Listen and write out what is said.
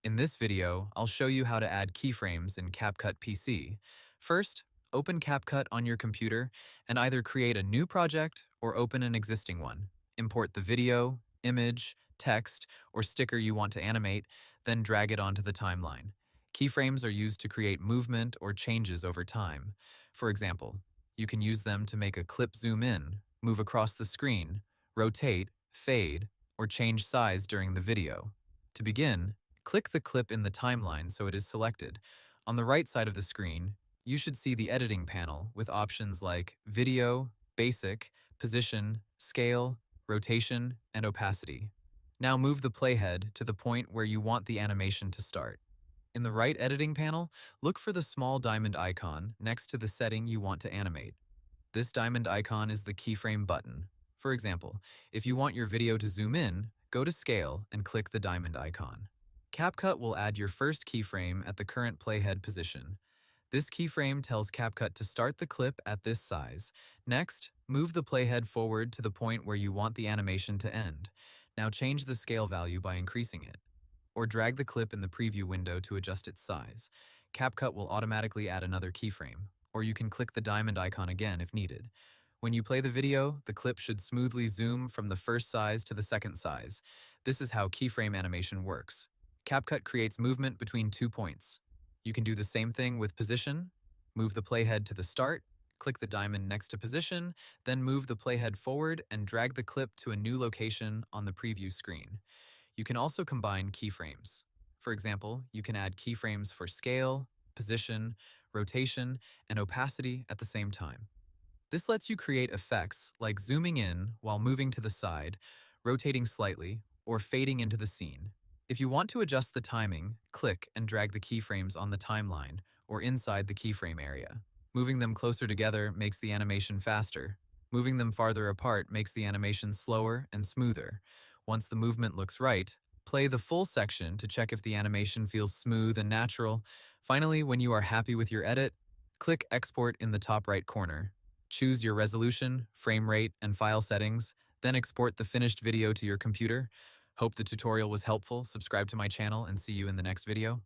In this video, I'll show you how to add keyframes in CapCut PC. First, open CapCut on your computer and either create a new project or open an existing one. Import the video, image, text, or sticker you want to animate, then drag it onto the timeline. Keyframes are used to create movement or changes over time. For example, you can use them to make a clip zoom in, move across the screen, rotate, fade, or change size during the video. To begin, click the clip in the timeline so it is selected. On the right side of the screen, you should see the editing panel with options like Video, Basic, Position, Scale, Rotation, and Opacity. Now move the playhead to the point where you want the animation to start. In the right editing panel, look for the small diamond icon next to the setting you want to animate. This diamond icon is the keyframe button. For example, if you want your video to zoom in, go to Scale and click the diamond icon. CapCut will add your first keyframe at the current playhead position. This keyframe tells CapCut to start the clip at this size. Next, move the playhead forward to the point where you want the animation to end. Now change the scale value by increasing it, or drag the clip in the preview window to adjust its size. CapCut will automatically add another keyframe, or you can click the diamond icon again if needed. When you play the video, the clip should smoothly zoom from the first size to the second size. This is how keyframe animation works. CapCut creates movement between 2 points. You can do the same thing with position. Move the playhead to the start, click the diamond next to position, then move the playhead forward and drag the clip to a new location on the preview screen. You can also combine keyframes. For example, you can add keyframes for scale, position, rotation, and opacity at the same time. This lets you create effects like zooming in while moving to the side, rotating slightly, or fading into the scene. If you want to adjust the timing, click and drag the keyframes on the timeline or inside the keyframe area. Moving them closer together makes the animation faster. Moving them farther apart makes the animation slower and smoother. Once the movement looks right, play the full section to check if the animation feels smooth and natural. Finally, when you are happy with your edit, click Export in the top right corner. Choose your resolution, frame rate, and file settings, then export the finished video to your computer. Hope the tutorial was helpful. Subscribe to my channel and see you in the next video.